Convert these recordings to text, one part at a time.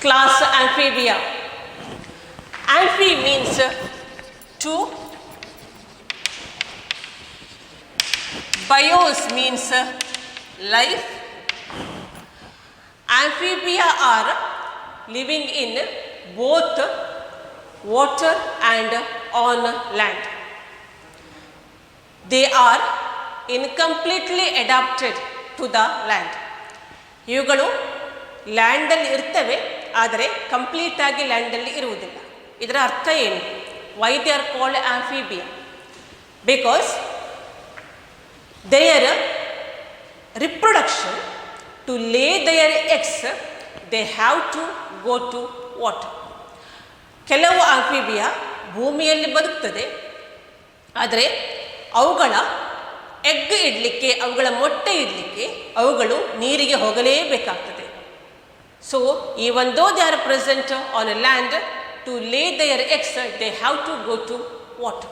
Class Amphibia. Amphi means two. Bios means life. Amphibia are living in both water and on land. They are incompletely adapted to the land. ಇವುಗಳು ಲ್ಯಾಂಡಲ್ಲಿ ಇರ್ತವೆ, ಆದರೆ ಕಂಪ್ಲೀಟಾಗಿ ಲ್ಯಾಂಡಲ್ಲಿ ಇರುವುದಿಲ್ಲ. ಇದರ ಅರ್ಥ ಏನು? Why they are called Amphibia? Because their reproduction, to lay their eggs, they have to go to water. ಕೆಲವು Amphibia ಭೂಮಿಯಲ್ಲಿ ಬದುಕ್ತದೆ, ಆದರೆ ಅವುಗಳ ಎಗ್ ಇಡಲಿಕ್ಕೆ, ಅವುಗಳ ಮೊಟ್ಟೆ ಇಡಲಿಕ್ಕೆ ಅವುಗಳು ನೀರಿಗೆ ಹೋಗಲೇಬೇಕಾಗ್ತದೆ. So even though they are present on a land, to lay their eggs they have to go to water.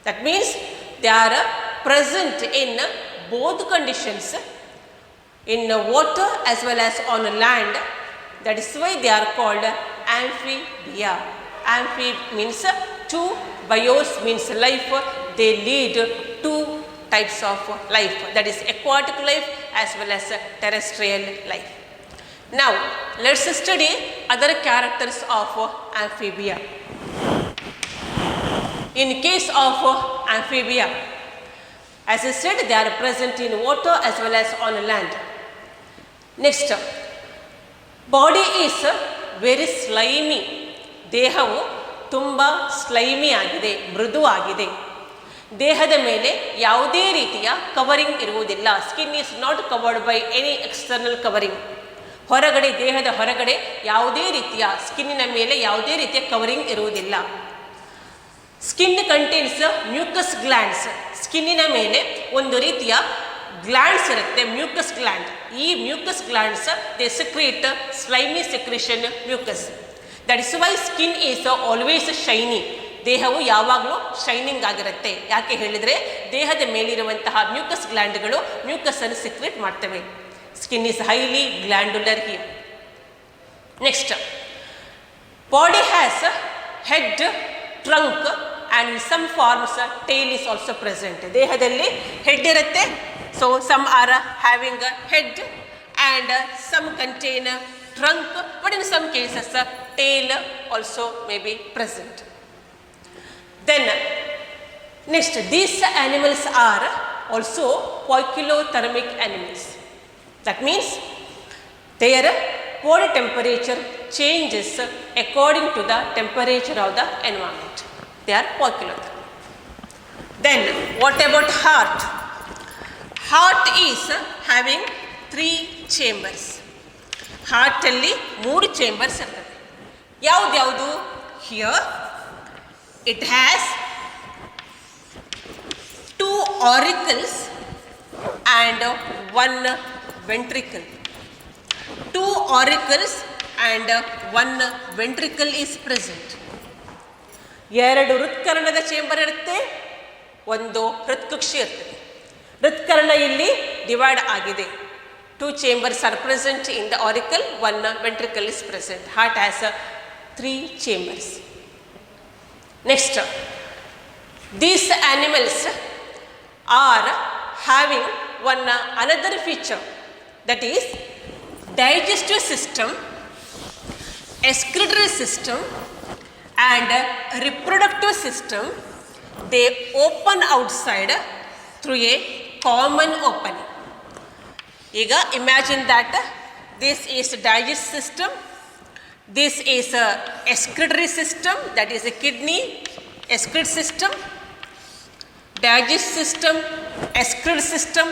That means they are present in both conditions, in water as well as on land. That is why they are called amphibia. Amphi means two, bios means life. They lead two types of life, that is aquatic life as well as terrestrial life. Now let's study other characters of amphibia. In case of amphibia, as I said, they are present in water as well as on land. Next, body is very slimy. ದೇಹವು ತುಂಬ ಸ್ಲೈಮಿ ಆಗಿದೆ, ಮೃದು ಆಗಿದೆ. ದೇಹದ ಮೇಲೆ ಯಾವುದೇ ರೀತಿಯ covering ಇರುವುದಿಲ್ಲ. Skin is not covered by any external covering. ಹೊರಗಡೆ, ದೇಹದ ಹೊರಗಡೆ ಯಾವುದೇ ರೀತಿಯ, ಸ್ಕಿನ್ನಿನ ಮೇಲೆ ಯಾವುದೇ ರೀತಿಯ ಕವರಿಂಗ್ ಇರುವುದಿಲ್ಲ. Skin contains mucus glands. ಸ್ಕಿನ್ನಿನ ಮೇಲೆ ಒಂದು ರೀತಿಯ ಗ್ಲ್ಯಾಂಡ್ಸ್ ಇರುತ್ತೆ, ಮ್ಯೂಕಸ್ ಗ್ಲ್ಯಾಂಡ್. ಈ mucus glands they secrete slimy secretion mucus. That is why skin is always shiny. ದೇಹವು ಯಾವಾಗಲೂ ಶೈನಿಂಗ್ ಆಗಿರುತ್ತೆ. ಯಾಕೆ ಹೇಳಿದರೆ ದೇಹದ ಮೇಲಿರುವಂತಹ ಮ್ಯೂಕಸ್ ಗ್ಲ್ಯಾಂಡ್ಗಳು ಮ್ಯೂಕಸನ್ನು ಸೆಕ್ರೇಟ್ ಮಾಡ್ತವೆ. Skin is highly glandular here. Next, body has head, trunk and in some forms tail is also present. ದೇಹದಲ್ಲಿ ಹೆಡ್ ಇರುತ್ತೆ, so some are having a head and some contain a trunk, but in some cases tail also may be present. Then next, these animals are also poikilothermic animals. That means their body temperature changes according to the temperature of the environment. They are poikilothermic. Then what about heart? Heart is having 3 chambers. Heart alli 3 chambers ಇರ್ತದೆ. ಯಾವುದು? Here it has 2 auricles and 1 ventricle. 2 auricles and 1 ventricle is present. 2 ಹೃತ್ಕರ್ಣದ chamber ಇರುತ್ತೆ, 1 ಹೃತ್ಕುಕ್ಷಿ ಇರ್ತದೆ. ಹೃತ್ಕರ್ಣ ಇಲ್ಲಿ divide ಆಗಿದೆ. 2 chambers are present in the auricle, 1 ventricle is present. Heart has 3 chambers. Next, these animals are having another feature, that is digestive system, excretory system and reproductive system. They open outside through a common opening. Iga imagine that this is digestive system, this is a excretory system, that is a kidney, excretory system, digestive system, excretory system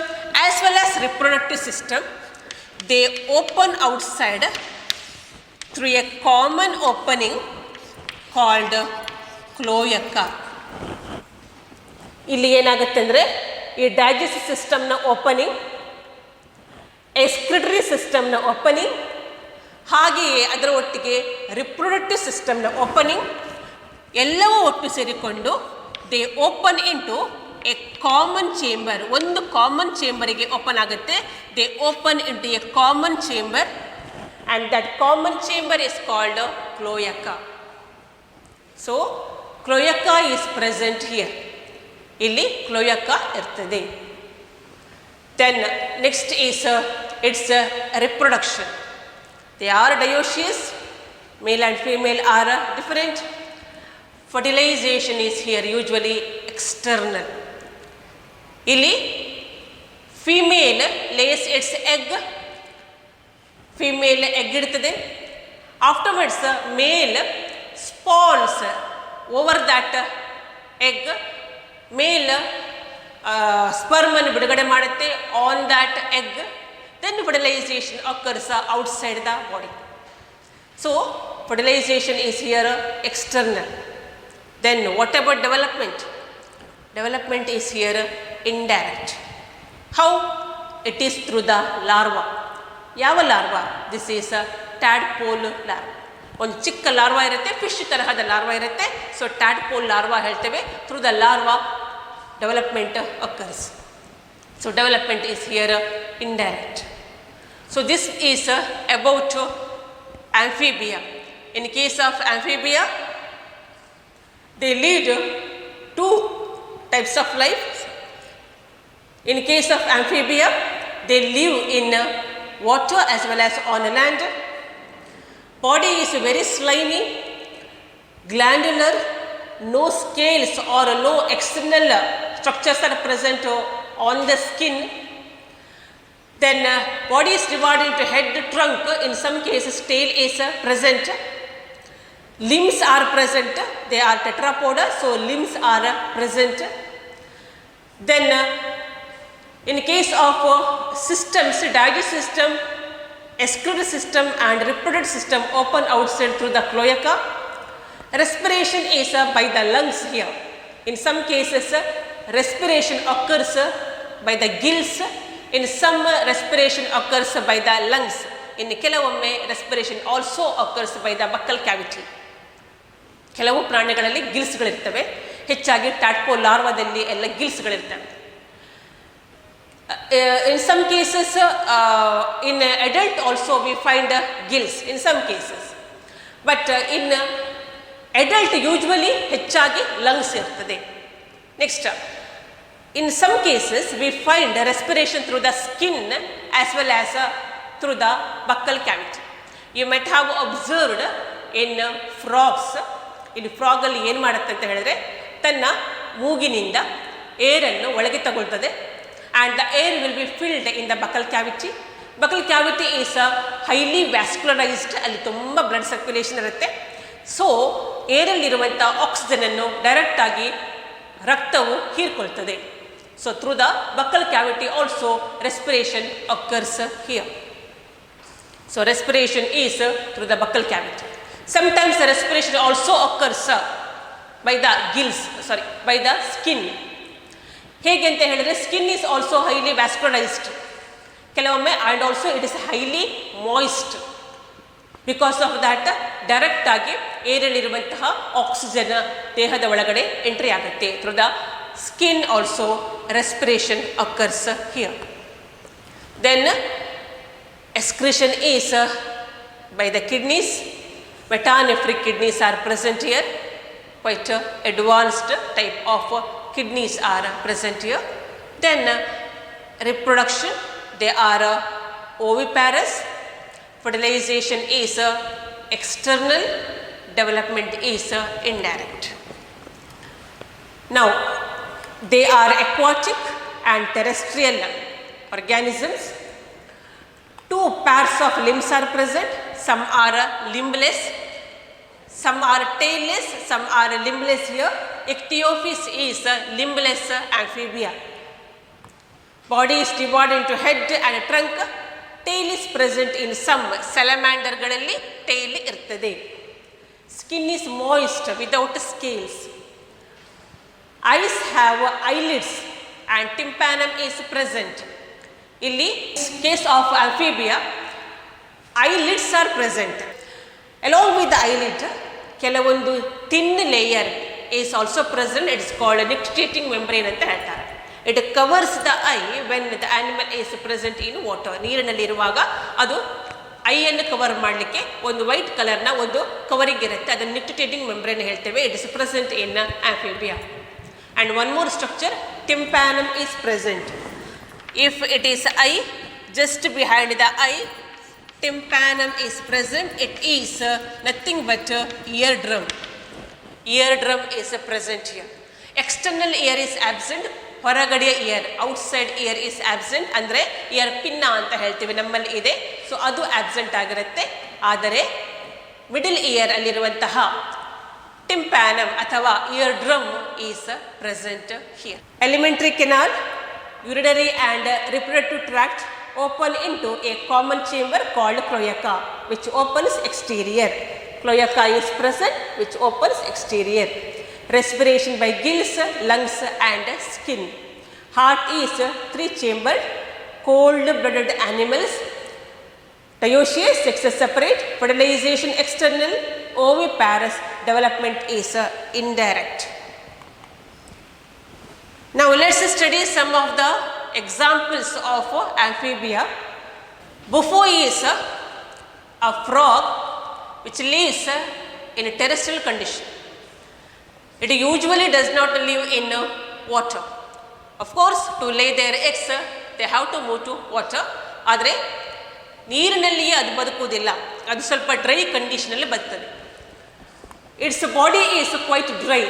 as well as reproductive system. They open outside through a common opening called cloaca. ಇಲ್ಲಿ ಏನಾಗುತ್ತೆ ಅಂದರೆ, ಈ digestive ಸಿಸ್ಟಮ್ನ opening, excretory ಸಿಸ್ಟಮ್ನ opening, ಹಾಗೆಯೇ ಅದರ ಒಟ್ಟಿಗೆ reproductive ಸಿಸ್ಟಮ್ನ ಓಪನಿಂಗ್ ಎಲ್ಲವೂ ಒಟ್ಟು ಸೇರಿಕೊಂಡು they open into A common chamber. ಒಂದು ಕಾಮನ್ ಚೇಂಬರಿಗೆ ಓಪನ್ ಆಗುತ್ತೆ. They open into A common chamber and that common chamber is called cloaca. So cloaca is present here. Illi cloaca irtade. Then next is its reproduction. They are dioecious, male and female are different. Fertilization is here usually external. Illi female lays its egg, female egg iduttade. Afterwards male spawns over that egg, male sperm ಅನ್ನು ಬಿಡುಗಡೆ ಮಾಡುತ್ತೆ on that egg, then fertilization occurs outside the body. So fertilization is here external. Then what about development? Development is here indirect. How? It is through the larva. ಯಾವ larva? This is a tadpole larva. ಒಂದು ಚಿಕ್ಕ larva ಇರುತ್ತೆ, fish ತರಹದ larva ಇರುತ್ತೆ. So tadpole larva ಹೇಳ್ತೇವೆ. Through the larva development occurs. So development is here indirect. So this is about amphibia. In case of amphibia, they lead two types of life. In case of amphibia, they live in water as well as on land. Body is very slimy, glandular, no scales or no external structures are present on the skin. Then body is divided into head, trunk. In some cases tail is present. Limbs are present. They are tetrapoda, so limbs are present. Then in case of systems, digestive system, excretory system and reproductive system open outside through the cloaca. Respiration is by the lungs here. In some cases respiration occurs by the gills, in some respiration occurs by the lungs. In ಕೆಲವೊಮ್ಮೆ respiration also occurs by the buccal cavity. ಕೆಲವು ಪ್ರಾಣಿಗಳಲ್ಲಿ ಗಿಲ್ಸ್ಗಳಿರ್ತವೆ, ಹೆಚ್ಚಾಗಿ tadpole ಲಾರ್ವಾದಲ್ಲಿ ಎಲ್ಲ ಗಿಲ್ಸ್ಗಳಿರ್ತವೆ. In some cases in adult also we find gills in some cases, but in adult usually ಹೆಚ್ಚಾಗಿ lungs ಇರ್ತದೆ. Next, in some cases we find respiration through the skin as well as through the buccal cavity. You might have observed in frogs. ಇಲ್ಲಿ frog ಅಲ್ಲಿ ಏನು ಮಾಡುತ್ತೆ ಅಂತ ಹೇಳಿದ್ರೆ, ತನ್ನ ಮೂಗಿನಿಂದ ಏರನ್ನು ಒಳಗೆ ತಗೊಳ್ತದೆ. And the air will be filled in the buccal cavity. Buccal cavity is highly vascularized. ಅಲ್ಲಿ ತುಂಬ ಬ್ಲಡ್ ಸರ್ಕ್ಯುಲೇಷನ್ ಇರುತ್ತೆ. ಸೊ ಏರಲ್ಲಿರುವಂಥ ಆಕ್ಸಿಜನನ್ನು ಡೈರೆಕ್ಟ್ ಆಗಿ ರಕ್ತವು ಹೀರ್ಕೊಳ್ತದೆ. So through the buccal cavity also respiration occurs here. So respiration is through the buccal cavity. Sometimes the respiration also occurs by the gills, by the skin. ಹೇಗೆ ಅಂತ ಹೇಳಿದ್ರೆ, skin is also highly vascularised ಕೆಲವೊಮ್ಮೆ, and also it is highly moist. Because of that direct ಆಗಿ ಏರಲ್ಲಿರುವಂತಹ oxygen ದೇಹದ ಒಳಗಡೆ entry ಆಗುತ್ತೆ. Through the skin also respiration occurs here. Then excretion is by the kidneys. Metanephric kidneys are present here. Quite advanced type of kidneys are present here. Then reproduction, they are oviparous. Fertilization is external, development is indirect. Now they are aquatic and terrestrial organisms. Two pairs of limbs are present. Some are limbless, some are tailless, some are limbless here. Ichthyophis is limbless amphibia. Body is divided into head and trunk. Tail is present in some salamander ಗಳಲ್ಲಿ tail ಇರ್ತದೆ. Skin is moist without scales. Eyes have eyelids and tympanum is present. ಇಲ್ಲಿ case of amphibia, eyelids are present. Along with the eyelid, ಕೆಲವೊಂದು thin layer is also present. It is called a nictitating membrane ಅಂತ ಹೇಳ್ತಾರೆ. It covers the eye when the animal is present in water. ನೀರಿನಲ್ಲಿರುವಾಗ ಅದು ಐಯನ್ನು cover ಮಾಡಲಿಕ್ಕೆ ಒಂದು white ಕಲರ್ನ ಒಂದು covering ಇರುತ್ತೆ, ಅದನ್ನು ನಿಕ್ಟಿಟೇಟಿಂಗ್ ಮೆಂಬ್ರೇನ್ ಹೇಳ್ತೇವೆ. It is present in Amphibia. And one more structure, ಟಿಂಪ್ಯಾನಮ್ is present. If it is I, just behind the eye, tympanum is present. It is nothing but eardrum. Eardrum is present here. External ear is absent. ಹೊರಗಡೆಯ ear, outside ear is absent. ಅಂದರೆ ear pinna ಅಂತ ಹೇಳ್ತೀವಿ, ನಮ್ಮಲ್ಲಿ ಇದೆ. So ಅದು absent ಆಗಿರುತ್ತೆ. ಆದರೆ middle year ಅಲ್ಲಿರುವಂತಹ ಟಿಂಪ್ಯಾನಮ್ ಅಥವಾ year drum is present here. Elementary canal, urinary and reproductive tract open into a common chamber called cloaca, which opens exterior. Cloaca is present, which opens exterior. Respiration by gills, lungs and skin. Heart is 3-chambered. Cold-blooded animals. Dioecious, sex is separate. Fertilization external. Oviparous. Development is indirect. Now let's study some of the examples of amphibia. Buffo is a frog which lives in a terrestrial condition. It usually does not live in water. Of course, to lay their eggs, they have to move to water. ಆದರೆ ನೀರಿನಲ್ಲಿಯೇ ಅದು ಬದುಕುವುದಿಲ್ಲ, ಅದು ಸ್ವಲ್ಪ dry ಕಂಡೀಷನಲ್ಲಿ ಬದುಕ್ತದೆ. Its body is quite dry.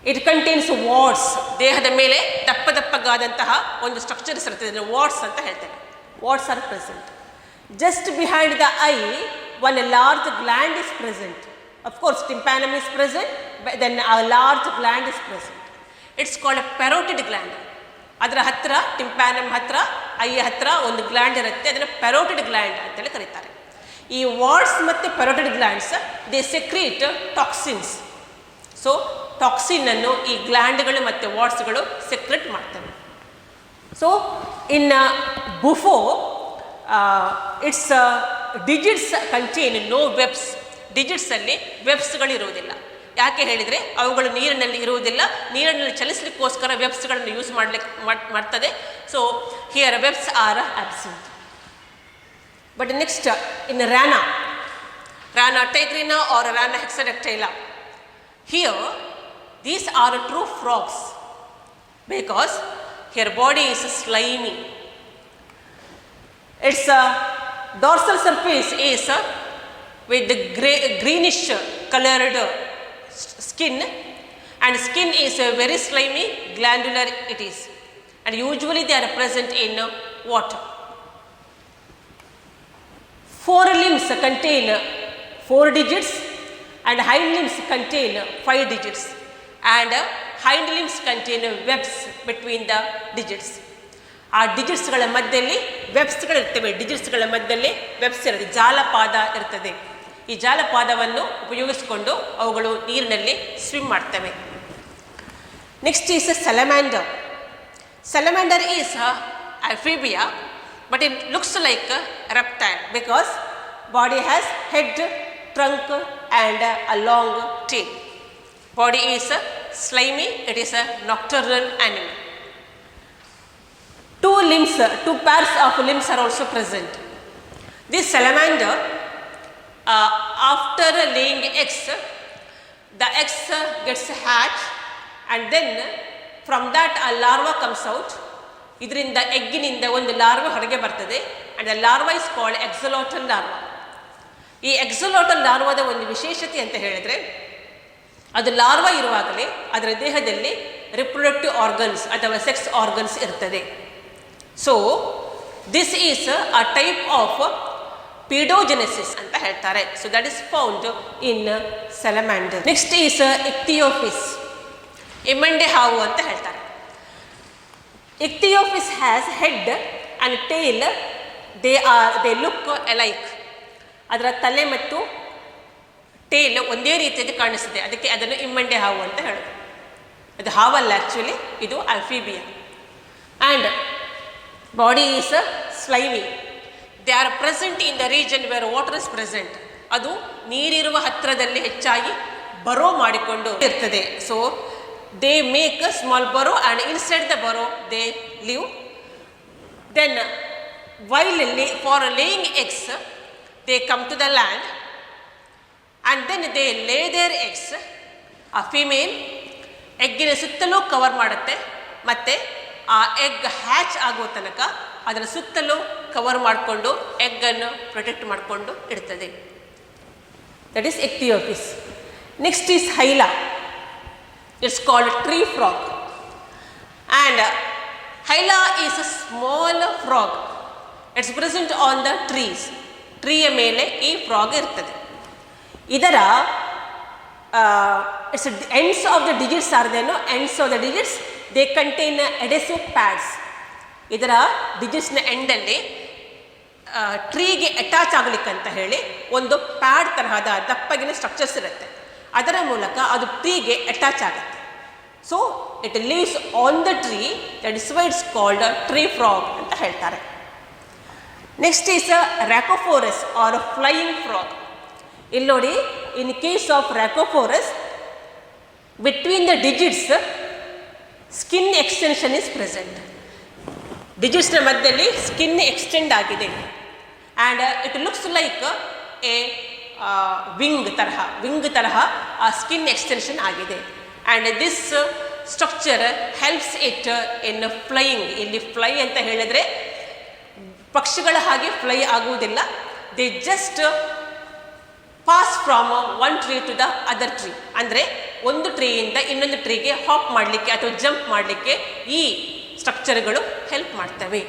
It contains warts. ದೇಹದ ಮೇಲೆ ದಪ್ಪ ದಪ್ಪಗಾದಂತಹ ಒಂದು ಸ್ಟ್ರಕ್ಚರ್ಸ್ ಇರ್ತದೆ, ವಾಟ್ಸ್ ಅಂತ ಹೇಳ್ತೇವೆ. What's are present. Just behind the I one large gland is present. Of course, tympanum is present, but then a large gland is present. It's called a parotid gland. ಅದರ ಹತ್ತಿರ, ಟಿಂಪ್ಯಾನಮ್ ಹತ್ತಿರ, ಐಯ ಹತ್ತಿರ ಒಂದು gland ಇರುತ್ತೆ, ಅದನ್ನು ಪ್ಯಾರೋಟಿಡ್ gland ಅಂತೇಳಿ ಕರೀತಾರೆ. ಈ ವಾಟ್ಸ್ ಮತ್ತು parotoid glands they secrete toxins. So ಟಾಕ್ಸಿನನ್ನು ಈ ಗ್ಲ್ಯಾಂಡ್ಗಳು ಮತ್ತು ವಾಟ್ಸ್ಗಳು ಸೆಕ್ರೆಟ್ ಮಾಡ್ತವೆ. So in Bufo its digits contain no webs. ಡಿಜಿಟ್ಸಲ್ಲಿ ವೆಬ್ಸ್ಗಳಿರುವುದಿಲ್ಲ. ಯಾಕೆ ಹೇಳಿದರೆ ಅವುಗಳು ನೀರಿನಲ್ಲಿ ಇರುವುದಿಲ್ಲ, ನೀರಿನಲ್ಲಿ ಚಲಿಸಲಿಕ್ಕೋಸ್ಕರ ವೆಬ್ಸ್ಗಳನ್ನು ಯೂಸ್ ಮಾಡ್ತದೆ. So here webs are absent. But next in Rana tigrina or Rana hexadactyla, here these are true frogs because her body is slimy. Its dorsal surface is with the greenish colored skin, and skin is very slimy, glandular it is, and usually they are present in water. Forelimbs contain 4 digits and hind limbs contain 5 digits, and hind limbs contain webs between the digits. ಆ ಡಿಜಿಟ್ಸ್ಗಳ ಮಧ್ಯದಲ್ಲಿ ವೆಬ್ಸ್ಗಳಿರ್ತವೆ. ಡಿಜಿಟ್ಸ್ಗಳ ಮಧ್ಯದಲ್ಲಿ webs ಇರುತ್ತೆ, ಜಾಲಪಾದ ಇರ್ತದೆ. ಈ ಜಾಲಪಾದವನ್ನು ಉಪಯೋಗಿಸಿಕೊಂಡು ಅವುಗಳು ನೀರಿನಲ್ಲಿ swim ಮಾಡ್ತವೆ. Next is salamander. Salamander is amphibia, but it looks like a reptile because body has head, trunk and a long tail. Body is slimy, it is a nocturnal animal. 2 pairs of limbs are also present. This salamander, after laying eggs, the eggs gets hatched and then from that a larva comes out. ಇದರಿಂದ ಎಗ್ಗಿನಿಂದ ಒಂದು larva ಹೊರಗೆ ಬರ್ತದೆ, and the larva is called axolotl larva. ಈ axolotl larvaದ ಒಂದು ವಿಶೇಷತೆ ಅಂತ ಹೇಳಿದರೆ, ಅದು ಲಾರ್ವಾ ಇರುವಾಗಲೇ ಅದರ ದೇಹದಲ್ಲಿ ರಿಪ್ರೊಡಕ್ಟಿವ್ ಆರ್ಗನ್ಸ್ ಅಥವಾ ಸೆಕ್ಸ್ ಆರ್ಗನ್ಸ್ ಇರ್ತದೆ. So this is a type of paedogenesis ಅಂತ ಹೇಳ್ತಾರೆ. So that is found in salamander. Next is Ichthyophis, ಎಮ್ಮಂಡೆ ಹಾವು ಅಂತ ಹೇಳ್ತಾರೆ. Ichthyophis has head and tail, they look alike. ಅದರ ತಲೆ ಮತ್ತು ಟೇಲ್ ಒಂದೇ ರೀತಿಯಾಗಿ ಕಾಣಿಸ್ತದೆ, ಅದಕ್ಕೆ ಅದನ್ನು ಇಮ್ಮಂಡೆ ಹಾವು ಅಂತ ಹೇಳೋದು. ಅದು ಹಾವಲ್ಲ ಆ್ಯಕ್ಚುಲಿ, ಇದು amphibia. And body is slimy. They are present in the region where water is present. ಅದು ನೀರಿರುವ ಹತ್ತಿರದಲ್ಲಿ ಹೆಚ್ಚಾಗಿ ಬರೋ ಮಾಡಿಕೊಂಡು ಇರ್ತದೆ. So they make a small burrow and inside the burrow they live. Then for laying eggs, they come to the land and then they lay their eggs. ಆ female ಎಗ್ಗಿನ ಸುತ್ತಲೂ cover ಮಾಡುತ್ತೆ ಮತ್ತು ಆ ಎಗ್ ಹ್ಯಾಚ್ ಆಗೋ ತನಕ ಅದರ ಸುತ್ತಲೂ cover ಮಾಡಿಕೊಂಡು ಎಗ್ಗನ್ನು ಪ್ರೊಟೆಕ್ಟ್ ಮಾಡಿಕೊಂಡು ಇಡ್ತದೆ. That is Ichthyophis. Next is Hyla. It's called tree frog. And Hyla is a small frog. It's present on the trees. ಟ್ರೀಯ ಮೇಲೆ ಈ ಫ್ರಾಗ್ ಇರ್ತದೆ. ಇದರ it's ends of the digits are there, no? Ends of the digits, they contain adhesive pads. ಇದರ ಡಿಜಿಟ್ಸ್ನ ಎಂಡಲ್ಲಿ ಟ್ರೀಗೆ attach ಆಗಲಿಕ್ಕಂತ ಹೇಳಿ ಒಂದು pad ತರಹದ ದಪ್ಪಗಿನ structures ಇರುತ್ತೆ. ಅದರ ಮೂಲಕ ಅದು ಟ್ರೀಗೆ ಅಟ್ಯಾಚ್ ಆಗುತ್ತೆ. So it lives on the tree. That is why it's called tree frog ಅಂತ ಹೇಳ್ತಾರೆ. Next is Rhacophorus or flying frog. ಇಲ್ಲಿ ನೋಡಿ, in case of Rhacophorus, between the digits skin extension is present. ಡಿಜಿಟ್ಸ್ನ ಮಧ್ಯದಲ್ಲಿ skin extend ಆಗಿದೆ and it looks like a wing ತರಹ ಆ skin extension ಆಗಿದೆ. And this structure helps it in flying. ಇಲ್ಲಿ fly ಅಂತ ಹೇಳಿದರೆ ಪಕ್ಷಿಗಳ ಹಾಗೆ ಫ್ಲೈ ಆಗುವುದಿಲ್ಲ. They just pass from one tree to the other tree. ಅಂದರೆ ಒಂದು ಟ್ರೀಯಿಂದ ಇನ್ನೊಂದು ಟ್ರೀಗೆ ಹಾಪ್ ಮಾಡಲಿಕ್ಕೆ ಅಥವಾ ಜಂಪ್ ಮಾಡಲಿಕ್ಕೆ ಈ ಸ್ಟ್ರಕ್ಚರ್ಗಳು ಹೆಲ್ಪ್ ಮಾಡ್ತವೆ.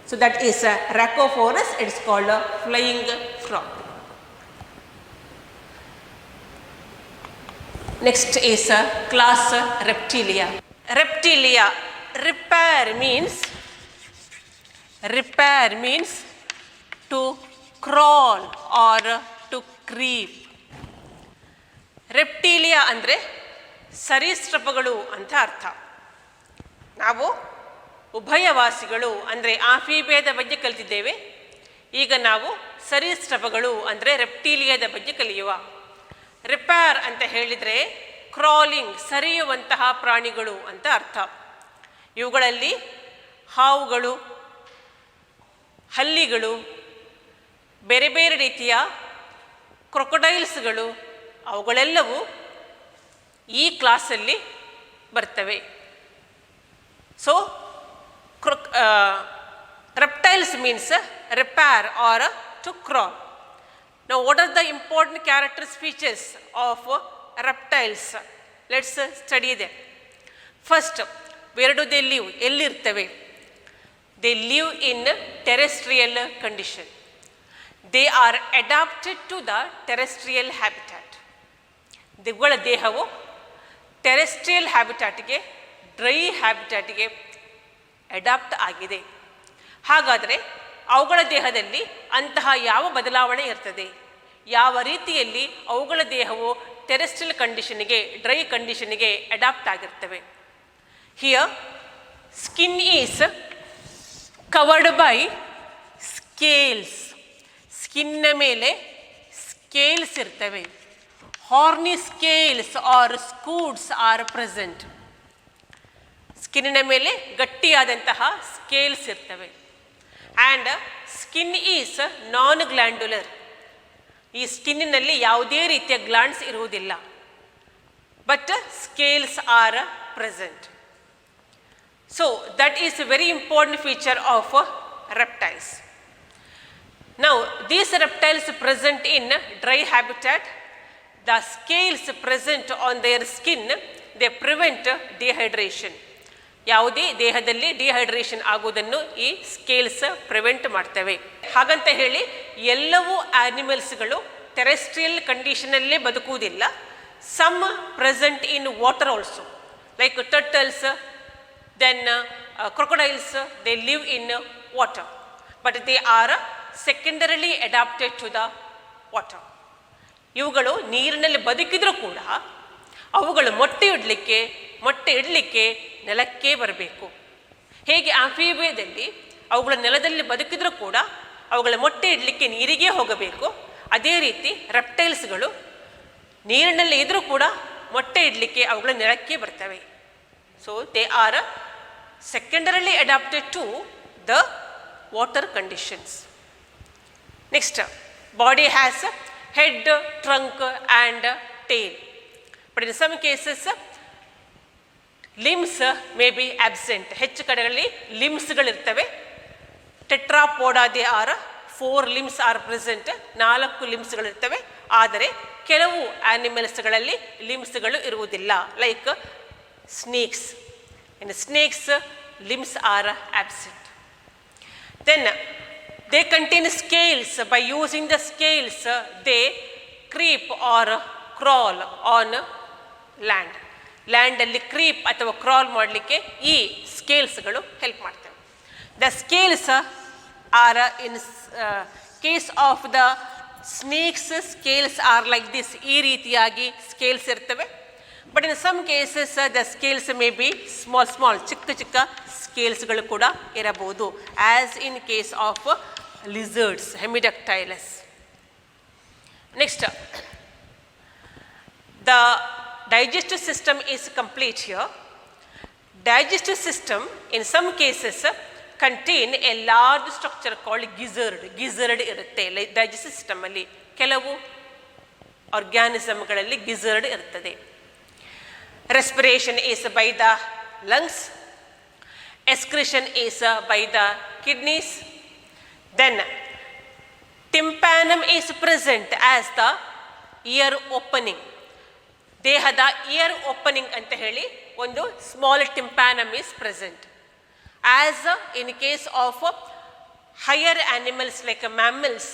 So that is Rhacophorus. It's called flying frog. Next is class Reptilia. Reptilia, repere means to crawl or to creep. Reptilia ಅಂದರೆ ಸರೀಸೃಪಗಳು ಅಂತ ಅರ್ಥ. ನಾವು ಉಭಯವಾಸಿಗಳು ಅಂದರೆ ಆಫಿಬೇದ ಬಗ್ಗೆ ಕಲಿತಿದ್ದೇವೆ. ಈಗ ನಾವು ಸರೀಸೃಪಗಳು ಅಂದರೆ ರೆಪ್ಟಿಲಿಯಾದ ಬಗ್ಗೆ ಕಲಿಯುವ. ರಿಪೇರ್ ಅಂತ ಹೇಳಿದರೆ ಕ್ರಾಲಿಂಗ್, ಸರಿಯುವಂತಹ ಪ್ರಾಣಿಗಳು ಅಂತ ಅರ್ಥ. ಇವುಗಳಲ್ಲಿ ಹಾವುಗಳು, ಹಲ್ಲಿಗಳು, ಬೇರೆ ಬೇರೆ ರೀತಿಯ ಕ್ರೊಕೊಡೈಲ್ಸ್ಗಳು, ಅವುಗಳೆಲ್ಲವೂ ಈ ಕ್ಲಾಸಲ್ಲಿ ಬರ್ತವೆ. So reptiles means repair or to crawl. Now what are the important characters features of reptiles? Let's study them. First, where do they live? ಎಲ್ಲಿರ್ತವೆ? They live in terrestrial condition. They are adapted to the terrestrial habitat. ಇವುಗಳ ದೇಹವು terrestrial ಹ್ಯಾಬಿಟ್ಯಾಟ್ಗೆ, dry ಹ್ಯಾಬಿಟ್ಯಾಟ್ಗೆ adapt ಆಗಿದೆ. ಹಾಗಾದರೆ ಅವುಗಳ ದೇಹದಲ್ಲಿ ಅಂತಹ ಯಾವ ಬದಲಾವಣೆ ಇರ್ತದೆ? ಯಾವ ರೀತಿಯಲ್ಲಿ ಅವುಗಳ ದೇಹವು ಟೆರೆಸ್ಟ್ರಿಯಲ್ ಕಂಡೀಷನ್ಗೆ, ಡ್ರೈ ಕಂಡೀಷನ್ಗೆ ಅಡಾಪ್ಟ್ ಆಗಿರ್ತವೆ? Here skin is covered by scales. ಸ್ಕಿನ್ನ ಮೇಲೆ ಸ್ಕೇಲ್ಸ್ ಇರ್ತವೆ. Horny scales or scutes are present. ಸ್ಕಿನ್ನಿನ ಮೇಲೆ ಗಟ್ಟಿಯಾದಂತಹ ಸ್ಕೇಲ್ಸ್ ಇರ್ತವೆ. And skin is non glandular. ಈ ಸ್ಕಿನ್ನಿನಲ್ಲಿ ಯಾವುದೇ ರೀತಿಯ ಗ್ಲ್ಯಾಂಡ್ಸ್ ಇರುವುದಿಲ್ಲ. But scales are present. So that is a very important feature of reptiles. Now these reptiles present in dry habitat, the scales present on their skin, they prevent dehydration. ಯಾವುದೇ ದೇಹದಲ್ಲಿ dehydration ಆಗುವುದನ್ನು ಈ scales prevent ಮಾಡ್ತವೆ. ಹಾಗಂತ ಹೇಳಿ ಎಲ್ಲವೂ ಆ್ಯನಿಮಲ್ಸ್ಗಳು terrestrial ಕಂಡೀಷನಲ್ಲೇ ಬದುಕುವುದಿಲ್ಲ. Some present in water also, like turtles, then crocodiles, they live in water, but they are secondarily adapted to the water. ಇವುಗಳು ನೀರಿನಲ್ಲಿ ಬದುಕಿದ್ರೂ ಕೂಡ ಅವುಗಳು ಮೊಟ್ಟೆ ಇಡಲಿಕ್ಕೆ ನೆಲಕ್ಕೆ ಬರಬೇಕು. ಹೇಗೆ ಆಂಫಿಬಿಯಾದಲ್ಲಿ ಅವುಗಳ ನೆಲದಲ್ಲಿ ಬದುಕಿದ್ರೂ ಕೂಡ ಅವುಗಳ ಮೊಟ್ಟೆ ಇಡಲಿಕ್ಕೆ ನೀರಿಗೆ ಹೋಗಬೇಕು, ಅದೇ ರೀತಿ ರೆಪ್ಟೈಲ್ಸ್ಗಳು ನೀರಿನಲ್ಲಿ ಇದ್ರೂ ಕೂಡ ಮೊಟ್ಟೆ ಇಡಲಿಕ್ಕೆ ಅವುಗಳ ನೆಲಕ್ಕೆ ಬರ್ತವೆ. So they are secondarily adapted to the water conditions. Next, body has head, trunk and tail. But in some cases, limbs may be absent. ಹೆಚ್ಚು ಕಡೆಗಳಲ್ಲಿ ಲಿಮ್ಸ್ಗಳಿರ್ತವೆ. Tetrapoda they are 4 limbs are present. 4 ಲಿಮ್ಸ್ಗಳಿರ್ತವೆ. ಆದರೆ ಕೆಲವು ಆನಿಮಲ್ಸ್ಗಳಲ್ಲಿ ಲಿಮ್ಸ್ಗಳು ಇರುವುದಿಲ್ಲ. Like snakes. In snakes, limbs are absent. Then they contain scales. By using the scales, they creep or crawl on land. Land ಅಲ್ಲಿ creep ಅಥವಾ crawl ಮಾಡಲಿಕ್ಕೆ ಈ ಸ್ಕೇಲ್ಸ್ಗಳು ಹೆಲ್ಪ್ ಮಾಡ್ತವೆ. The scales are in case of the snakes, scales are like this. ಈ ರೀತಿಯಾಗಿ scales ಇರ್ತವೆ. But in some cases the scales may be small ಚಿಕ್ಕ ಚಿಕ್ಕ ಸ್ಕೇಲ್ಸ್ಗಳು ಕೂಡ ಇರಬಹುದು. As in case of lizards, Hemidactylus. Next, the digestive system is complete here. Digestive system in some cases contain a large structure called gizzard. Gizzard ಇರುತ್ತೆ digestive system ಅಲ್ಲಿ. ಕೆಲವು ಆರ್ಗ್ಯಾನಿಸಮ್ಗಳಲ್ಲಿ gizzard ಇರ್ತದೆ. Respiration is by the lungs. Excretion is by the kidneys. Then tympanum is present as the ear opening. ದೇಹದ year opening ಅಂತ ಹೇಳಿ ಒಂದು small ಟಿಂಪ್ಯಾನಮ್ is present. As in case of higher animals like mammals,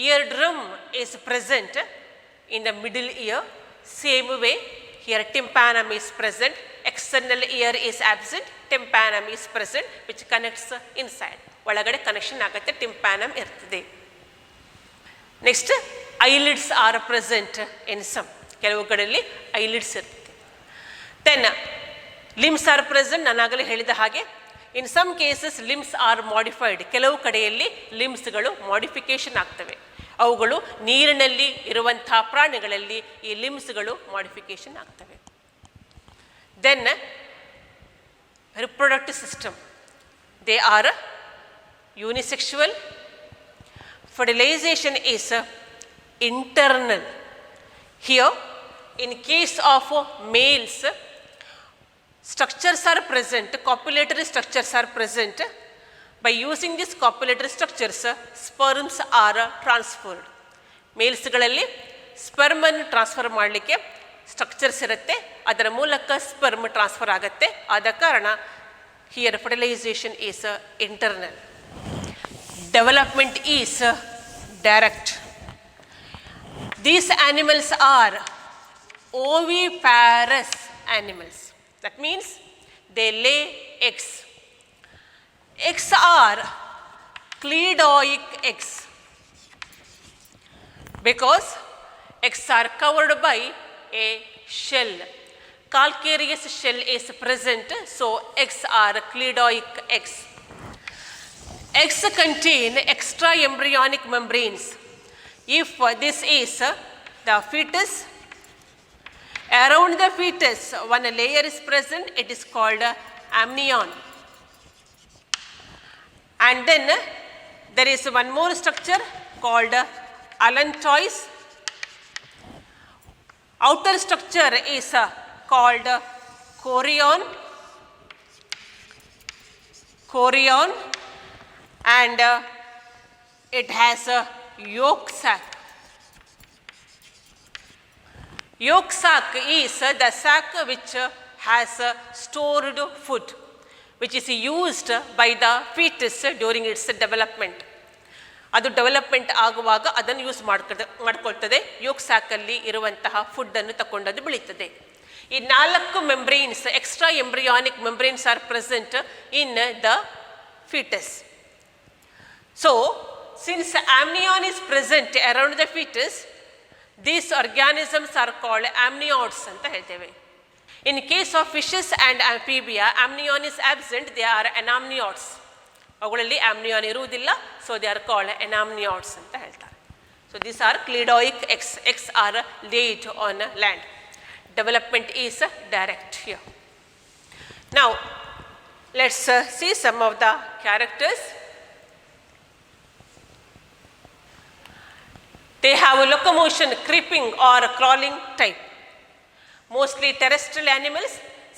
year drum is present in the middle year. Same way here tympanum is present. External ear is absent. Tympanum is present which connects inside. ಒಳಗಡೆ connection ಆಗುತ್ತೆ, tympanum ಇರ್ತದೆ. Next, eyelids are present in some. ಕೆಲವು ಕಡೆಯಲ್ಲಿ eyelids ಇರ್ತದೆ. Then limbs are present. ನಾನು ಆಗಲೇ ಹೇಳಿದ ಹಾಗೆ in some cases limbs are modified. ಕೆಲವು ಕಡೆಯಲ್ಲಿ ಲಿಮ್ಸ್ಗಳು ಮಾಡಿಫಿಕೇಶನ್ ಆಗ್ತವೆ. ಅವುಗಳು ನೀರಿನಲ್ಲಿ ಇರುವಂಥ ಪ್ರಾಣಿಗಳಲ್ಲಿ ಈ ಲಿಮ್ಸ್ಗಳು ಮಾಡಿಫಿಕೇಶನ್ ಆಗ್ತವೆ. Then reproductive system, they are unisexual. Fertilisation is internal. Here, in case of males, structures are present, copulatory structures are present. By using these copulatory structures, sperms are transferred. ಮೇಲ್ಸ್ಗಳಲ್ಲಿ ಸ್ಪರ್ಮನ್ನು ಟ್ರಾನ್ಸ್ಫರ್ ಮಾಡಲಿಕ್ಕೆ structures ಇರುತ್ತೆ, ಅದರ ಮೂಲಕ sperm transfer ಆಗುತ್ತೆ. ಆದ ಕಾರಣ here fertilisation is internal. Development is direct. These animals are oviparous animals. That means they lay eggs. Eggs are cleidoic eggs because eggs are covered by a shell. Calcareous shell is present, so eggs are cleidoic eggs. Eggs contain extra embryonic membranes. If this is the fetus, around the fetus one layer is present, it is called amnion. And then there is one more structure called allantois. Outer structure is called chorion, and it has a yolk sac. Yolk sac is the sac which has stored food, which is used by the fetus during its development. ಅದು development ಆಗುವಾಗ ಅದನ್ನು use ಮಾಡ್ಕೊಳ್ತದೆ. Yoke ಸ್ಯಾಕಲ್ಲಿ ಇರುವಂತಹ ಫುಡ್ಡನ್ನು ತಗೊಂಡದು ಬೆಳೀತದೆ. ಈ 4 membranes, extra embryonic membranes R present in the fetus. So since amnion is present around the fetus, these organisms are called amniotes ಅಂತ ಹೇಳ್ತೇವೆ. In case of fishes and amphibia, amnion is absent, they are anamniotes. ಅವುಗಳಲ್ಲಿ amnion ಇರುವುದಿಲ್ಲ, so they are called anamniotes ಅಂತ ಹೇಳ್ತಾರೆ. So these are cleidoic eggs. Eggs are laid on land. Development is direct here. Now let's see some of the characters They have a locomotion, creeping or crawling type. Mostly terrestrial animals,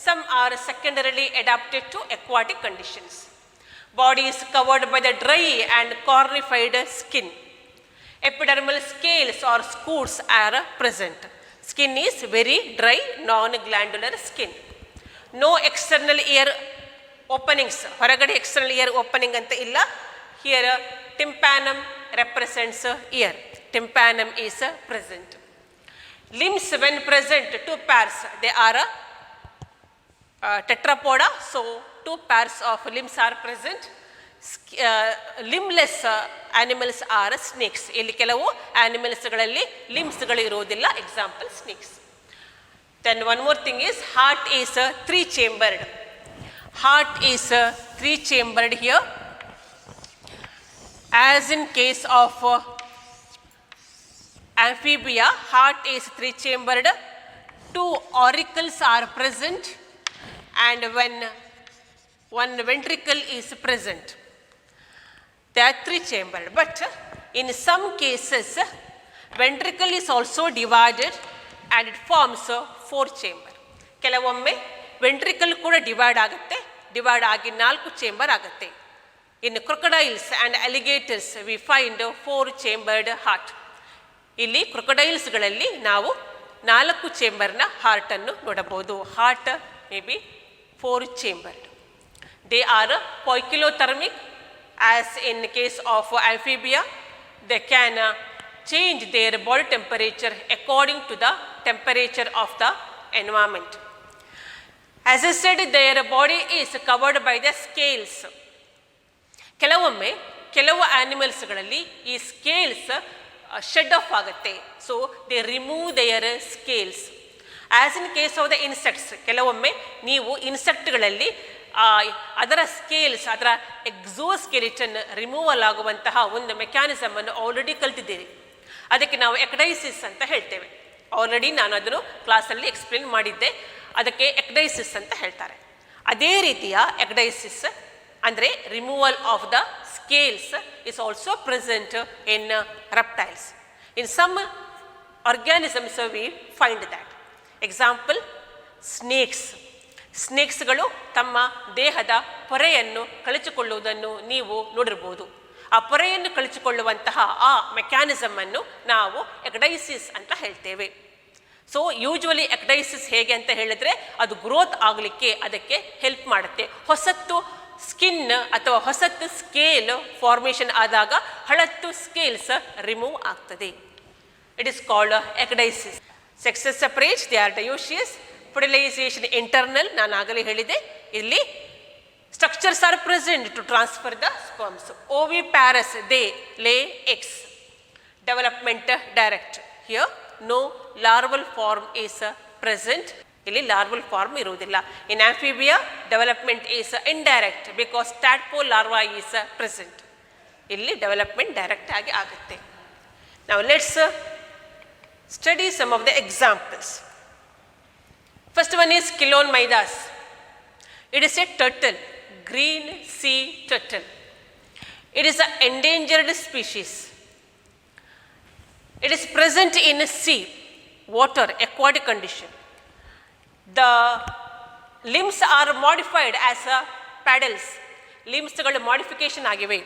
some are secondarily adapted to aquatic conditions. Body is covered by the dry and cornified skin. Epidermal scales or scutes are present. Skin is very dry, non-glandular skin. No external ear openings. ಹೊರಗಡೆ external ear opening ಅಂತ ಇಲ್ಲ. Here tympanum represents ear. Tympanum is present. Limbs when present, two pairs. They are tetrapoda, so two pairs of limbs are present. Limbless animals are snakes. ಇಲ್ಲಿ ಕೆಲವು animalsಗಳಲ್ಲಿ limbsಗಳು ಇರುವುದಿಲ್ಲ. Example snakes. Then one more thing is heart is three-chambered. Heart is three-chambered here. As in case of amphibia, heart is three-chambered. Two auricles are present, and when one ventricle is present, they are three-chambered. But in some cases, ventricle is also divided and it forms four-chamber. ಕೆಲವೊಮ್ಮೆ ventricle ಕೂಡ divide ಆಗುತ್ತೆ, divide ಆಗಿ 4 chamber ಆಗುತ್ತೆ. In crocodiles and alligators we find four-chambered heart. ಇಲ್ಲಿ ಕ್ರೊಕೊಡೈಲ್ಸ್ಗಳಲ್ಲಿ ನಾವು 4 ಚೇಂಬರ್ನ ಹಾರ್ಟನ್ನು ನೋಡಬಹುದು. Heart may be four-chambered. They are poikilothermic, as in case of amphibia. They can change their body temperature according to the temperature of the environment. As I said, their body is covered by the scales. ಕೆಲವೊಮ್ಮೆ ಕೆಲವು ಆನಿಮಲ್ಸ್ಗಳಲ್ಲಿ ಈ scales shed of ಆಗುತ್ತೆ. So they remove there scales. As in case of the insects, ಕೆಲವೊಮ್ಮೆ ನೀವು ಇನ್ಸೆಕ್ಟ್ಗಳಲ್ಲಿ ಅದರ scales, ಅದರ exoskeleton removal ಆಗುವಂತಹ ಒಂದು ಮೆಕ್ಯಾನಿಸಮನ್ನು ಆಲ್ರೆಡಿ ಕಲ್ತಿದ್ದೀರಿ. ಅದಕ್ಕೆ ನಾವು ಎಕ್ಡೈಸಿಸ್ ಅಂತ ಹೇಳ್ತೇವೆ. ಆಲ್ರೆಡಿ ನಾನು ಅದನ್ನು ಕ್ಲಾಸಲ್ಲಿ ಎಕ್ಸ್ಪ್ಲೇನ್ ಮಾಡಿದ್ದೆ. ಅದಕ್ಕೆ ಎಕ್ಡೈಸಿಸ್ ಅಂತ ಹೇಳ್ತಾರೆ. ಅದೇ ರೀತಿಯ ಎಕ್ಡೈಸಿಸ್ ಅಂದರೆ removal of the scales is also present in reptiles. In some organisms we find that. Example, snakes. ಸ್ನೇಕ್ಸ್ಗಳು ತಮ್ಮ ದೇಹದ ಪೊರೆಯನ್ನು ಕಳಚಿಕೊಳ್ಳುವುದನ್ನು ನೀವು ನೋಡಿರ್ಬೋದು. ಆ ಪೊರೆಯನ್ನು ಕಳಚಿಕೊಳ್ಳುವಂತಹ ಆ ಮೆಕ್ಯಾನಿಸಮನ್ನು ನಾವು ಎಕ್ಡೈಸಿಸ್ ಅಂತ ಹೇಳ್ತೇವೆ. ಸೊ ಯೂಶ್ವಲಿ ಎಕ್ಡೈಸಿಸ್ ಹೇಗೆ ಅಂತ ಹೇಳಿದ್ರೆ ಅದು ಗ್ರೋತ್ ಆಗಲಿಕ್ಕೆ ಅದಕ್ಕೆ ಹೆಲ್ಪ್ ಮಾಡುತ್ತೆ. ಹೊಸತ್ತು ಸ್ಕಿನ್ ಅಥವಾ ಹೊಸತ್ತು ಸ್ಕೇಲ್ ಫಾರ್ಮೇಷನ್ ಆದಾಗ ಹಳತ್ತು ಸ್ಕೇಲ್ಸ್ ರಿಮೂವ್ ಆಗ್ತದೆ. It is called ecdysis. Sexes separate, they are dioecious. Fertilisation internal, ನಾನು ಆಗಲೇ ಹೇಳಿದೆ. ಇಲ್ಲಿ structures are present to transfer the sperms. Oviparous, they lay eggs. Development direct. Here no larval form is present. ಇಲ್ಲಿ larval form ಇರುವುದಿಲ್ಲ. In Amphibia development is indirect because tadpole larva is present. ಇಲ್ಲಿ development direct ಆಗಿ ಆಗುತ್ತೆ. ನಾವು let's study some of the examples. First one is Chelone mydas. It is a turtle, green sea turtle. It is a endangered species. It is present in sea, water, aquatic condition. The limbs are modified as paddles. ಲಿಮ್ಸ್ಗಳು modification ಆಗಿವೆ.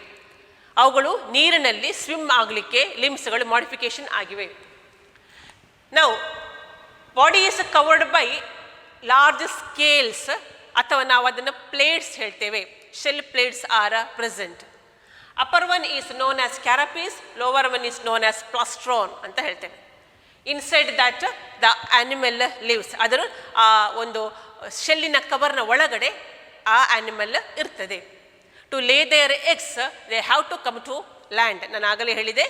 ಅವುಗಳು ನೀರಿನಲ್ಲಿ swim ಆಗಲಿಕ್ಕೆ ಲಿಮ್ಸ್ಗಳು modification ಆಗಿವೆ. ನಾವು body is covered by large scales, ಅಥವಾ ನಾವು ಅದನ್ನು ಪ್ಲೇಟ್ಸ್ ಹೇಳ್ತೇವೆ. Shell plates are present. Upper one is known as carapace, lower one is known as plastron ಅಂತ ಹೇಳ್ತೇವೆ. Inside that the animal lives. ಅದರ ಆ ಒಂದು ಶೆಲ್ಲಿನ ಕವರ್ನ ಒಳಗಡೆ ಆ ಆ್ಯನಿಮಲ್ ಇರ್ತದೆ. To lay their eggs they have to come to land. ನಾನು ಆಗಲೇ ಹೇಳಿದೆ,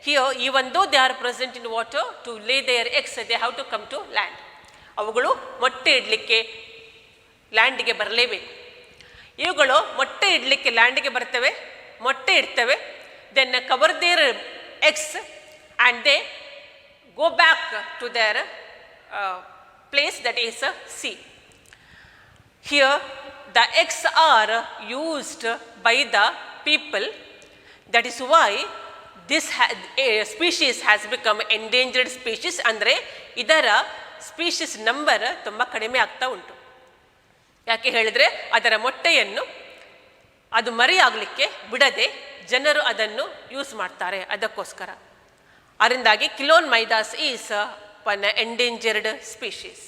here even though they are present in water, to lay their eggs they have to come to land. ಅವುಗಳು ಮೊಟ್ಟೆ ಇಡಲಿಕ್ಕೆ ಲ್ಯಾಂಡಿಗೆ ಬರಲೇಬೇಕು. ಇವುಗಳು ಮೊಟ್ಟೆ ಇಡಲಿಕ್ಕೆ ಲ್ಯಾಂಡಿಗೆ ಬರ್ತವೆ, ಮೊಟ್ಟೆ ಇಡ್ತವೆ, then cover their eggs and they go back to their place, that is sea. Here the eggs are used by the people. That is why this species has become endangered species. ಅಂದರೆ ಇದರ species number ತುಂಬ ಕಡಿಮೆ ಆಗ್ತಾ ಉಂಟು. ಯಾಕೆ ಹೇಳಿದರೆ ಅದರ ಮೊಟ್ಟೆಯನ್ನು ಅದು ಮರಿ ಆಗಲಿಕ್ಕೆ ಬಿಡದೆ ಜನರು ಅದನ್ನು ಯೂಸ್ ಮಾಡ್ತಾರೆ, ಅದಕ್ಕೋಸ್ಕರ. ಅದರಿಂದಾಗಿ Chelone mydas is one endangered species.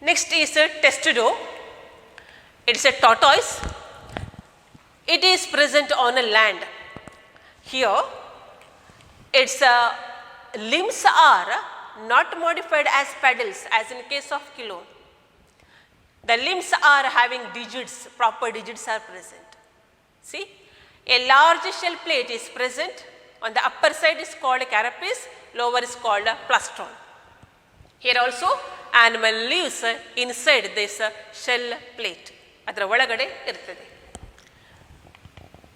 Next is Testudo. It's a tortoise. It is present on a land. Here, its limbs are not modified as paddles as in case of Kilon. The limbs are having digits, proper digits are present. See, a large shell plate is present. On the upper side is called carapace, lower is called plastron. Here also, animal lives inside this shell plate. ಅದರ ಒಳಗಡೆ ಇರ್ತದೆ.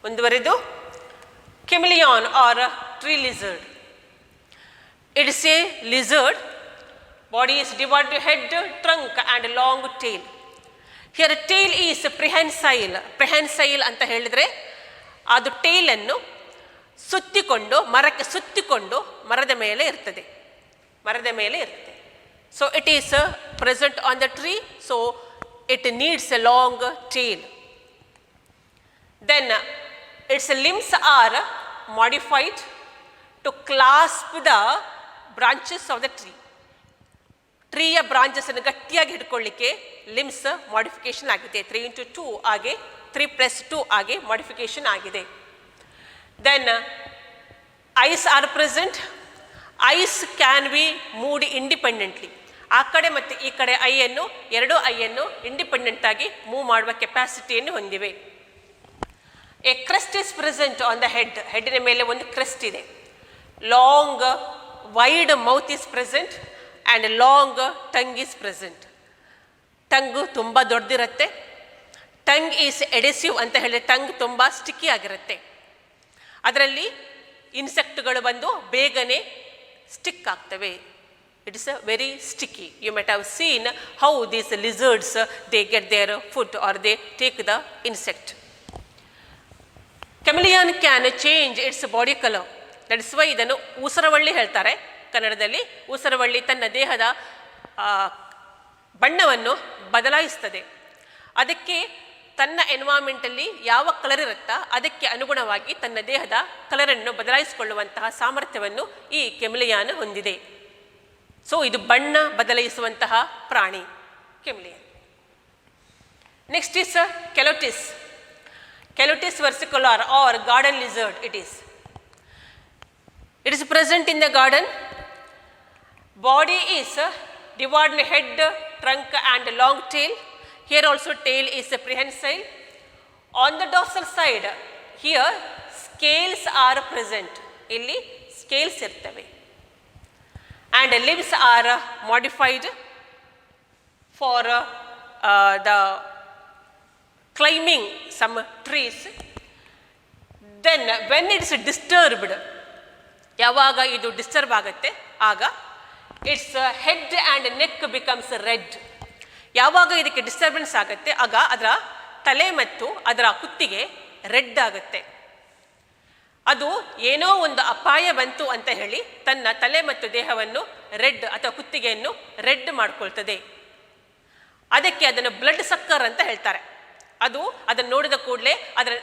ಮುಂದುವರೆದು chameleon or tree lizard. It is a lizard. Body is divided into head, trunk and long tail. Here tail is prehensile. Prehensile ಅಂತ ಹೇಳಿದರೆ ಅದು ಟೇಲನ್ನು ಸುತ್ತಿಕೊಂಡು ಮರಕ್ಕೆ ಸುತ್ತಿಕೊಂಡು ಮರದ ಮೇಲೆ ಇರ್ತದೆ. ಮರದ ಮೇಲೆ ಇರ್ತದೆ. So it is present on the tree. So it needs a long tail. Then its limbs are modified to clasp the branches of the tree. ಟ್ರೀಯ ಬ್ರಾಂಚಸನ್ನು ಗಟ್ಟಿಯಾಗಿ ಹಿಡ್ಕೊಳ್ಳಿಕ್ಕೆ ಲಿಮ್ಸ್ ಮಾಡಿಫಿಕೇಶನ್ ಆಗಿದೆ. 3x2 ಆಗಿ 3+2 ಆಗಿ ಮಾಡಿಫಿಕೇಶನ್ ಆಗಿದೆ. Then eyes are present. Eyes can be moved independently. ಆ ಕಡೆ ಮತ್ತು ಈ ಕಡೆ ಎರಡೂ ಐಯನ್ನು ಇಂಡಿಪೆಂಡೆಂಟ್ ಆಗಿ ಮೂವ್ ಮಾಡುವ ಕೆಪಾಸಿಟಿಯನ್ನು ಹೊಂದಿವೆ. A crest is present on the head. ಹೆಡ್ಡಿನ ಮೇಲೆ ಒಂದು ಕ್ರೆಸ್ಟ್ ಇದೆ. Long wide mouth is present and long tongue is present. Tongue ತುಂಬ ದೊಡ್ಡದಿರುತ್ತೆ. ಟಂಗ್ ಈಸ್ ಎಡೆಸಿವ್ ಅಂತ ಹೇಳಿ ಟಂಗ್ ತುಂಬ ಸ್ಟಿಕ್ಕಿ ಆಗಿರುತ್ತೆ. ಅದರಲ್ಲಿ ಇನ್ಸೆಕ್ಟ್ಗಳು ಬಂದು ಬೇಗನೆ ಸ್ಟಿಕ್ ಆಗ್ತವೆ. It is a very sticky. You might have seen how these lizards they get their food or they take the insect. Chameleon can change its body color. That is why ಇದನ್ನು ಊಸರವಳ್ಳಿ ಹೇಳ್ತಾರೆ ಕನ್ನಡದಲ್ಲಿ. ಊಸರವಳ್ಳಿ ತನ್ನ ದೇಹದ ಬಣ್ಣವನ್ನು ಬದಲಾಯಿಸ್ತದೆ. ಅದಕ್ಕೆ ತನ್ನ ಎನ್ವೈರ್ಮೆಂಟಲ್ಲಿ ಯಾವ ಕಲರ್ ಇರುತ್ತಾ ಅದಕ್ಕೆ ಅನುಗುಣವಾಗಿ ತನ್ನ ದೇಹದ ಕಲರನ್ನು ಬದಲಾಯಿಸಿಕೊಳ್ಳುವಂತಹ ಸಾಮರ್ಥ್ಯವನ್ನು ಈ ಕೆಮಿಲಿಯಾನ್ ಹೊಂದಿದೆ. ಸೊ ಇದು ಬಣ್ಣ ಬದಲಾಯಿಸುವಂತಹ ಪ್ರಾಣಿ chameleon. Next is Calotes. Calotis versicolor or garden lizard it is. It is present in the garden. Body is divided in head, trunk and long tail. Here also tail is prehensile. On the dorsal side, here scales are present. Illi scales irtave. And limbs are modified for the climbing some trees. Then when it is disturbed, ಯಾವಾಗ ಇದು disturb ಆಗುತ್ತೆ ಆಗ it's head and neck becomes red. ಯಾವಾಗ ಇದಕ್ಕೆ disturbance ಆಗುತ್ತೆ ಆಗ ಅದರ ತಲೆ ಮತ್ತು ಅದರ ಕುತ್ತಿಗೆ ರೆಡ್ ಆಗುತ್ತೆ. ಅದು ಏನೋ ಒಂದು ಅಪಾಯ ಬಂತು ಅಂತ ಹೇಳಿ ತನ್ನ ತಲೆ ಮತ್ತು ದೇಹವನ್ನು ರೆಡ್ ಅಥವಾ ಕುತ್ತಿಗೆಯನ್ನು ರೆಡ್ ಮಾಡ್ಕೊಳ್ತದೆ. ಅದಕ್ಕೆ ಅದನ್ನು ಬ್ಲಡ್ ಸಕ್ಕರ್ ಅಂತ ಹೇಳ್ತಾರೆ. ಅದು ಅದನ್ನು ನೋಡಿದ ಕೂಡಲೇ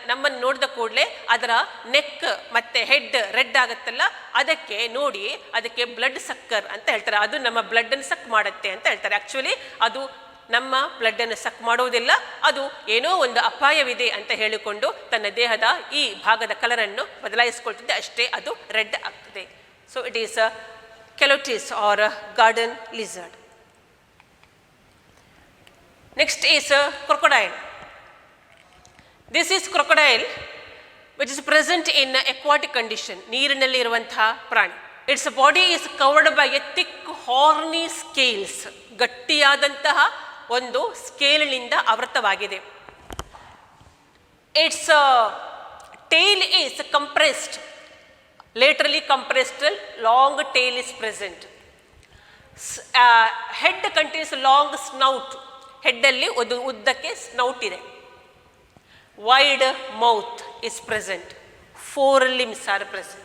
ನಮ್ಮನ್ನು ನೋಡಿದ ಕೂಡಲೇ ಅದರ ನೆಕ್ ಮತ್ತು ಹೆಡ್ ರೆಡ್ ಆಗುತ್ತಲ್ಲ, ಅದಕ್ಕೆ ನೋಡಿ ಅದಕ್ಕೆ ಬ್ಲಡ್ ಸಕ್ಕರ್ ಅಂತ ಹೇಳ್ತಾರೆ. ಅದು ನಮ್ಮ ಬ್ಲಡ್ಡನ್ನು ಸಕ್ ಮಾಡುತ್ತೆ ಅಂತ ಹೇಳ್ತಾರೆ. ಆ್ಯಕ್ಚುಲಿ ಅದು ನಮ್ಮ ಬ್ಲಡ್ಡನ್ನು ಸಕ್ ಮಾಡುವುದಿಲ್ಲ, ಅದು ಏನೋ ಒಂದು ಅಪಾಯವಿದೆ ಅಂತ ಹೇಳಿಕೊಂಡು ತನ್ನ ದೇಹದ ಈ ಭಾಗದ ಕಲರನ್ನು ಬದಲಾಯಿಸ್ಕೊಳ್ತದೆ, ಅಷ್ಟೇ ಅದು ರೆಡ್ ಆಗ್ತದೆ. So it is Calotes or garden lizard. Next is crocodile. This is crocodile which is present in aquatic condition. ನೀರಿನಲ್ಲಿ ಇರುವಂತಹ ಪ್ರಾಣಿ. Its body is covered by a thick horny scales. ಗಟ್ಟಿಯಾದಂತಹ ಒಂದು ಸ್ಕೇಲ್ನಿಂದ ಆವೃತವಾಗಿದೆ. Its tail is compressed, laterally compressed, long tail is present. Head contains long snout. Head ಅಲ್ಲಿ ಒಂದು ಉದ್ದಕ್ಕೆ ಸ್ನೌಟ್ ಇದೆ. Wide mouth is present. 4 limbs are present.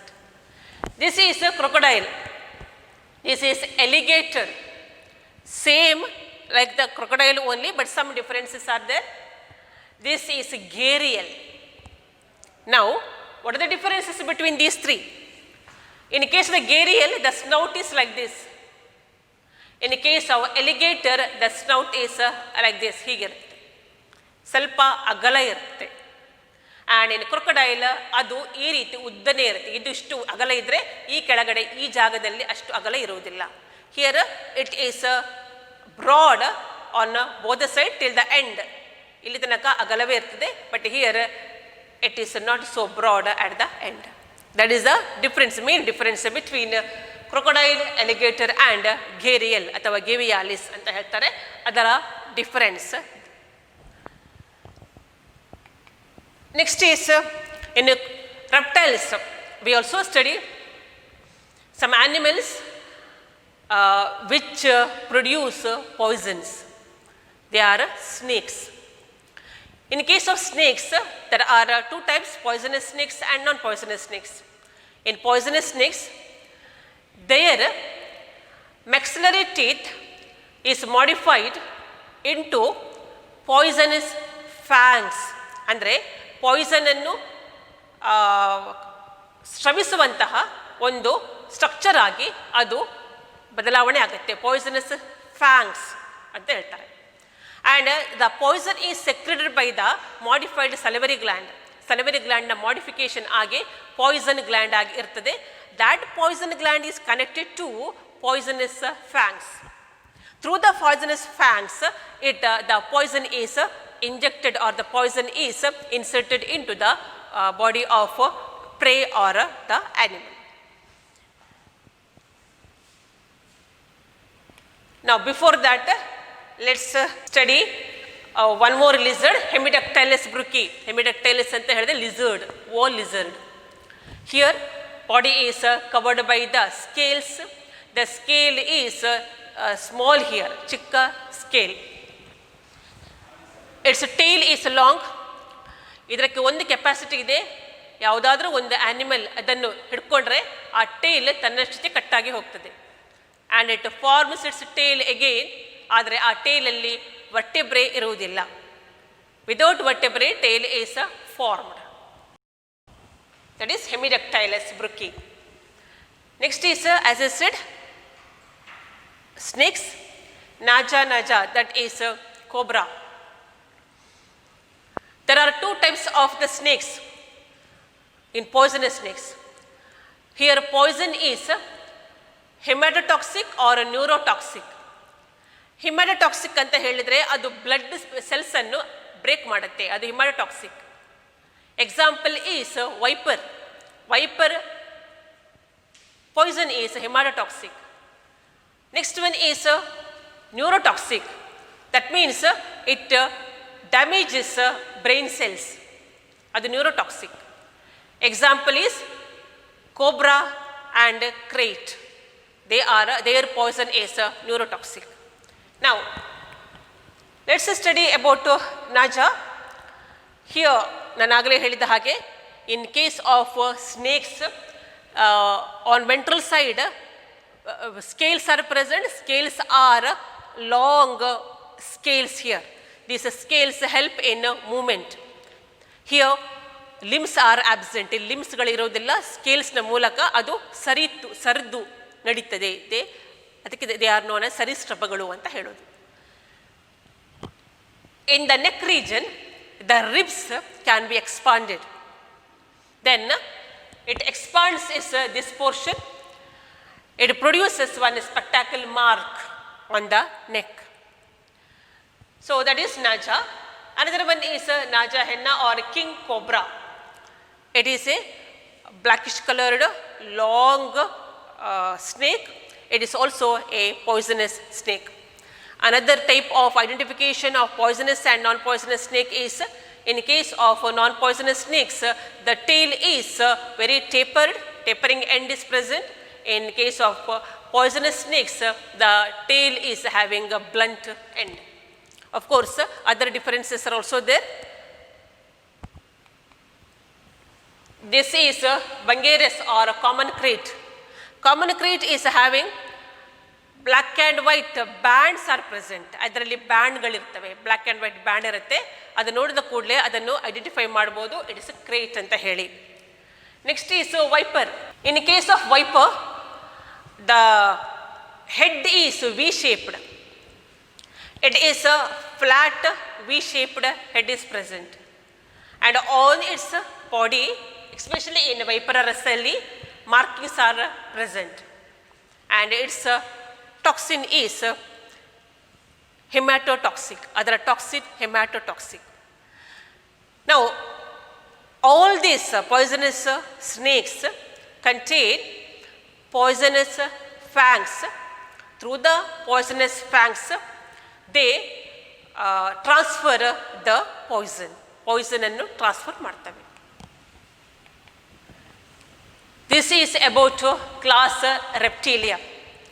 This is a crocodile. This is alligator. Same like the crocodile only, but some differences are there. This is gharial. Now, what are the differences between these three? In case of the gharial, the snout is like this. In case of alligator, the snout is like this. ಹೀಗಿರುತ್ತೆ, ಸ್ವಲ್ಪ ಅಗಲ ಇರುತ್ತೆ. And in crocodile ಅದು ಈ ರೀತಿ ಉದ್ದನೇ ಇರುತ್ತೆ. ಇದಿಷ್ಟು ಅಗಲ ಇದ್ದರೆ ಈ ಕೆಳಗಡೆ ಈ ಜಾಗದಲ್ಲಿ ಅಷ್ಟು ಅಗಲ ಇರುವುದಿಲ್ಲ. Here it is broad on both the side till the end. ಇಲ್ಲಿ ತನಕ ಅಗಲವೇ ಇರ್ತದೆ, but here it is not so broad at the end. That is the difference, main difference between crocodile, alligator and gharial ಅಥವಾ Gavialis ಅಂತ ಹೇಳ್ತಾರೆ. ಅದರ difference. Next is in reptiles, we also study some animals which produce poisons. They are snakes. In case of snakes, there are two types, poisonous snakes and non-poisonous snakes. In poisonous snakes, their maxillary teeth is modified into poisonous fangs. ಅಂದರೆ ಪಾಯ್ಸನನ್ನು ಸ್ರವಿಸುವಂತಹ ಒಂದು structure ಆಗಿ ಅದು ಬದಲಾವಣೆ ಆಗುತ್ತೆ. Poisonous fangs ಅಂತ ಹೇಳ್ತಾರೆ. And the poison is secreted by the modified salivary gland. Salivary ಗ್ಲ್ಯಾಂಡ್ನ modification ಆಗಿ ಪಾಯ್ಸನ್ ಗ್ಲ್ಯಾಂಡ್ ಆಗಿ ಇರ್ತದೆ. That poison gland is connected to poisonous fangs. Through the poisonous fangs the poison is injected or the poison is inserted into the body of prey or the animal. Now before that, let's study one more lizard, Hemidactylus brucei. Hemidactylus anta helide lizard, wall lizard. Here body is covered by the scales. The scale is small here, chikka scale. Its tail is long. ಇದಕ್ಕೆ ಒಂದು capacity ಇದೆ. ಯಾವುದಾದ್ರೂ ಒಂದು animal ಅದನ್ನು ಹಿಡ್ಕೊಂಡ್ರೆ ಆ tail ತನ್ನಷ್ಟಕ್ಕೆ ಕಟ್ಟಾಗಿ ಹೋಗ್ತದೆ. And it forms its tail again. ಆದರೆ ಆ ಟೇಲಲ್ಲಿ ವರ್ಟೆಬ್ರೆ ಇರುವುದಿಲ್ಲ. Without vertebrae tail is formed. That is Hemidactylus brookii. Next is as a said snakes, naja, that is cobra. There are two types of the snakes in poisonous snakes. Here poison is hematotoxic or neurotoxic. Hematotoxic ಅಂತ ಹೇಳಿದರೆ ಅದು blood cells ಅನ್ನು break ಮಾಡುತ್ತೆ, ಅದು hematotoxic. Example is viper. Viper poison is hematotoxic. Next one is neurotoxic. That means it damages brain cells. That is neurotoxic. Example is cobra and crate. Their poison is neurotoxic. Now, let's study about naja. Here, nanagale helida hage, in case of snakes, on ventral side, scales are present. Scales are long scales here. These scales help in movement. Here limbs are absent. Limbs ಗಳು ಇರೋದಿಲ್ಲ. ಸ್ಕೇಲ್ಸ್ನ ಮೂಲಕ ಅದು ಸರಿದು ನಡೀತದೆ. ಅದಕ್ಕೆ they are known as ಸರೀಸೃಪಗಳು ಅಂತ ಹೇಳೋದು. In the neck region, the ribs can be expanded. Then it expands this portion. It produces one spectacle mark on the neck. So that is naja. Another one is naja henna or king cobra. It is a blackish colored long snake. It is also a poisonous snake. Another type of identification of poisonous and non-poisonous snake is, in case of non-poisonous snakes, the tail is very tapered, tapering end is present. In case of poisonous snakes, the tail is having a blunt end. Of course, other differences are also there. This is Bungarus or common crate. Common crate is having black and white bands are present. ಅದರಲ್ಲಿ ಬ್ಯಾಂಡ್ಗಳಿರ್ತವೆ, black and white band ಇರುತ್ತೆ. ಅದು ನೋಡಿದ ಕೂಡಲೇ ಅದನ್ನು identify ಮಾಡ್ಬೋದು, it is krait ಅಂತ ಹೇಳಿ. Next is viper. In case of viper, the head is V shaped. It is a flat V shaped head is present and on its body, especially in vipers ಅಲ್ಲಿ markings are present and its toxin is hematotoxic. Adara toxin hematotoxic. Now all these poisonous snakes contain poisonous fangs. Through the poisonous fangs they transfer the poison annu transfer ಮಾಡ್ತವೆ. This is about class reptilia.